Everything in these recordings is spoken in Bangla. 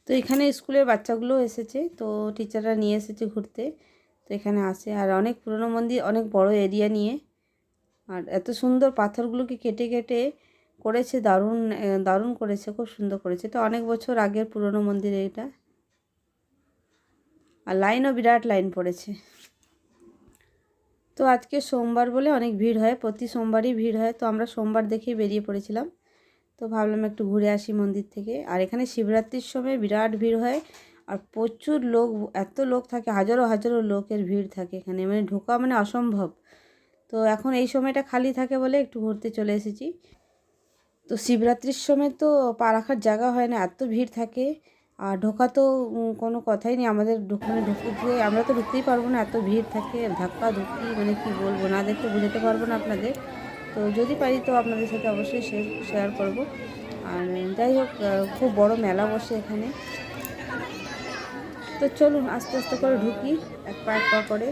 তো এখানে স্কুলের বাচ্চাগুলো এসেছে, তো টিচাররা নিয়ে এসেছে ঘুরতে, তো এখানে আসে। আর অনেক পুরনো মন্দির, অনেক বড় এরিয়া নিয়ে, আর এত সুন্দর পাথরগুলোকে কেটে কেটে করেছে, দারুণ দারুণ করেছে, খুব সুন্দর করেছে। তো অনেক বছর আগের পুরনো মন্দির এটা। আর লাইনও বিরাট লাইন পড়েছে। তো আজকে সোমবার বলে অনেক ভিড় হয়, প্রতি সোমবারই ভিড় হয়। তো আমরা সোমবার দেখেই বেরিয়ে পড়েছিলাম। তো ভাবলাম একটু ঘুরে আসি মন্দির থেকে। আর এখানে শিবরাত্রির সময় বিরাট ভিড় হয়, আর প্রচুর লোক, এত লোক থাকে, হাজারো হাজারো লোকের ভিড় থাকে এখানে, মানে ঢোকা মানে অসম্ভব। তো এখন এই সময়টা খালি থাকে বলে একটু ঘুরতে চলে এসেছি। তো শিবরাত্রির সময় তো পা রাখার জায়গা হয় না, এত ভিড় থাকে। আর ঢোকা তো কোনো কথাই নেই, আমাদের মানে ঢুকতে আমরা তো ঢুকতেই পারবো না, এত ভিড় থাকে, ধাক্কা ধুক্কি, মানে কি বলবো, না দেখতে বোঝাতে পারবো না আপনাদের। তো যদি পারি তো আপনাদের সাথে অবশ্যই শেয়ার করব। আর যাই হোক, খুব বড় মেলা বসে এখানে। তো চলুন আস্তে আস্তে করে ঢুকি, এক পা এক পা করে।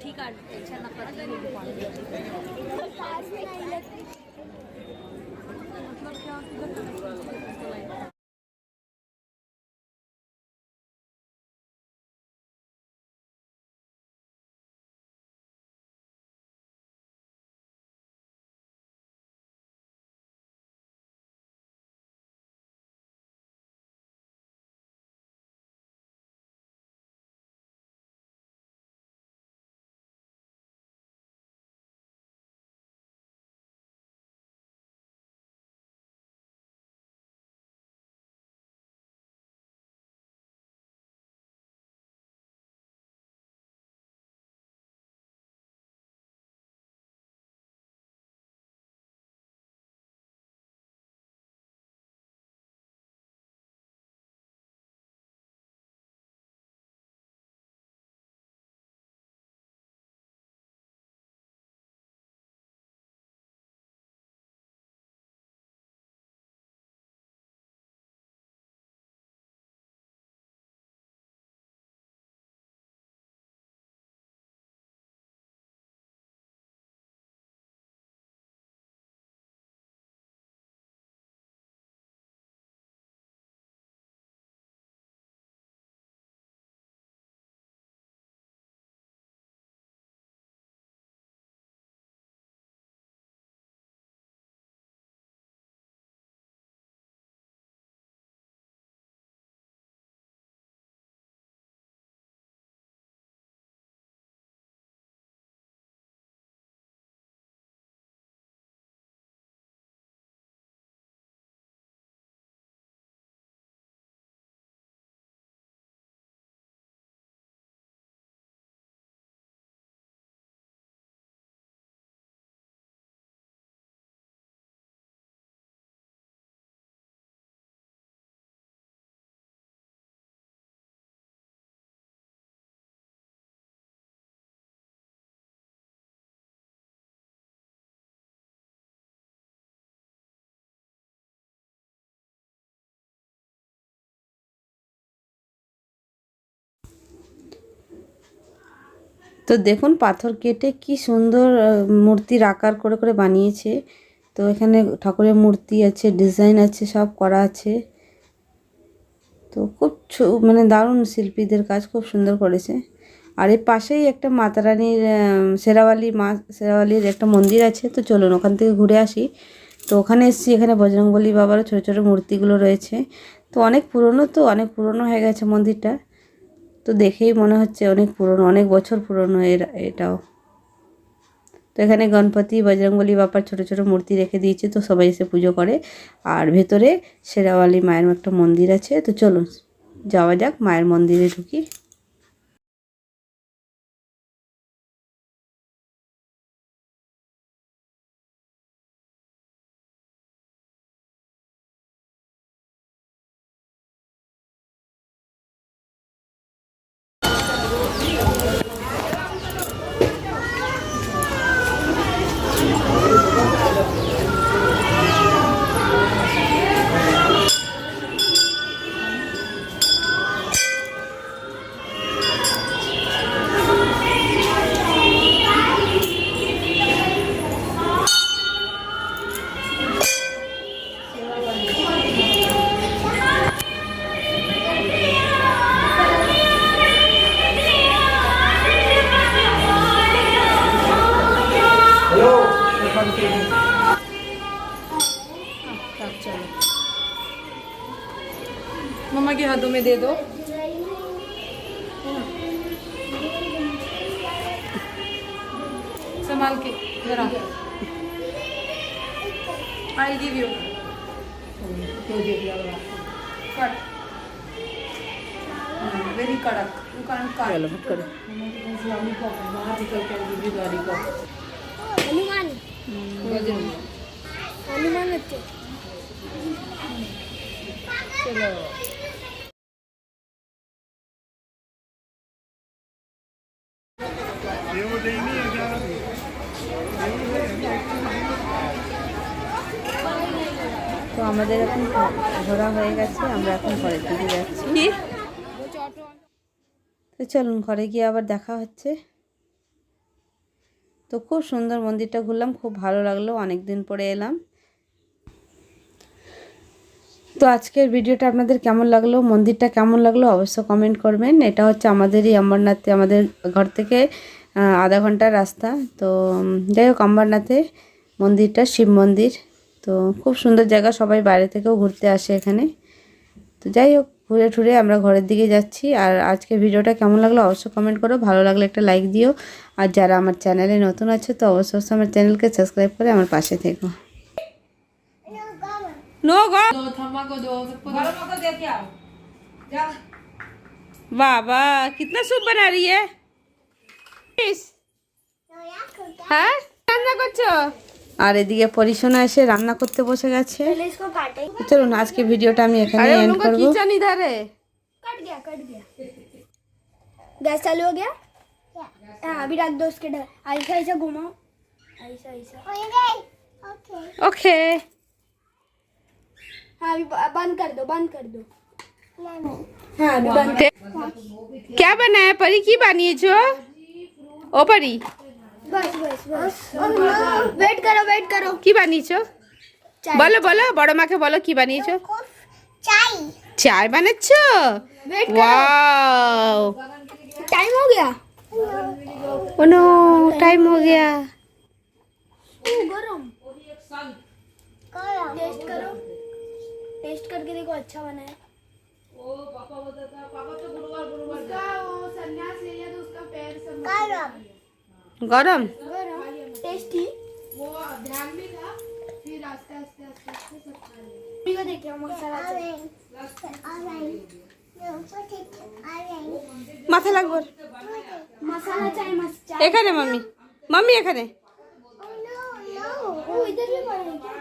ठीक है। তো দেখুন পাথর কেটে কি সুন্দর মূর্তির আকার করে করে বানিয়েছে। তো এখানে ঠাকুরের মূর্তি আছে, ডিজাইন আছে, সব করা আছে। তো খুব মানে দারুণ, শিল্পীদের কাজ খুব সুন্দর করেছে। আর এর পাশেই একটা মাতা রানীর শেরাওয়ালির একটা মন্দির আছে। তো চলুন ওখান থেকে ঘুরে আসি। তো ওখানে এসেছি, এখানে বজরংবলী বাবারও ছোটো ছোটো মূর্তিগুলো রয়েছে। তো অনেক পুরনো, তো অনেক পুরনো হয়ে গেছে মন্দিরটা। তো দেখেই মনে হচ্ছে অনেক পুরনো, অনেক বছর পুরনো এটাও। তো এখানে গণপতি, বজরংবলী বাবার ছোটো ছোটো মূর্তি রেখে দিয়েছে, তো সবাই এসে পুজো করে। আর ভেতরে শেরাওয়ালি মায়ের একটা মন্দির আছে। তো চলুন যাওয়া যাক, মায়ের মন্দিরে ঢুকি। मम्मा के हाथों में दे दो। संभाल के जरा। I give you cut. Very कड़क। You can cut. चलो फट करो। लॉलीपॉप बाहर निकल के गिव यू लॉलीपॉप। हनुमान गजब। हनुमान अच्छे चलो তো আমাদের এখন ঘোরা হয়ে গেছে, আমরা এখন ঘরের দিকে যাচ্ছি। তো চলুন ঘরে গিয়ে আবার দেখা হচ্ছে। তো খুব সুন্দর মন্দিরটা ঘুরলাম, খুব ভালো লাগলো, অনেক দিন পরে এলাম। তো আজকের ভিডিওটা আপনাদের কেমন লাগলো, মন্দিরটা কেমন লাগলো অবশ্য কমেন্ট করবেন। এটা হচ্ছে আমাদেরই অমরনাথে, আমাদের ঘর থেকে আধা ঘন্টার রাস্তা। তো যাই হোক, অমরনাথে মন্দিরটা শিব মন্দির। তো খুব সুন্দর জায়গা, সবাই বাইরে থেকেও ঘুরতে আসে এখানে। তো যাই হোক, ঘুরে ঠুরে আমরা ঘরের দিকে যাচ্ছি। আর আজকের ভিডিওটা কেমন লাগলো অবশ্যই কমেন্ট করো, ভালো লাগলে একটা লাইক দিও। আর যারা আমার চ্যানেলে নতুন আছে তো অবশ্যই আমার চ্যানেলকে সাবস্ক্রাইব করে আমার পাশে থেকো। नो गो दो थम्मा को दो सबको को दे के आओ। जा। बाबा कितना सूप बना रही है। হ্যাঁ রান্না করছো? আর এদিকে পরিশোনা এসে রান্না করতে বসে গেছে। पहले इसको काटे চলুন আজকে ভিডিওটা আমি এখানে এন্ড করব। কিচেন इधर है। कट गया गैस चालू हो गया हाँ अभी रख दो उसके डर ऐसा ऐसा घुमाओ ऐसा ऐसा ओके हाँ अभी बंद कर दो हाँ अभी बंद क्या बनाया परी, की বানিয়েছো ও পরি? बस वेट करो কি বানিয়েছো বলো বলো, বড় মাকে বলো কি বানিয়েছো। चाय চায় বানাচ্ছো? वेट वाओ टाइम हो गया ओ नो टाइम हो गया। गरम टेस्ट करके देखो अच्छा बना है गरम टेस्टी वो ध्यान में था फिर आस्ते आस्ते सब देखिए मसाला মাথা লাগবে। मसाला चाय এখানে মাম্মি, মাম্মি এখানে। वो इधर भी पड़ा है क्या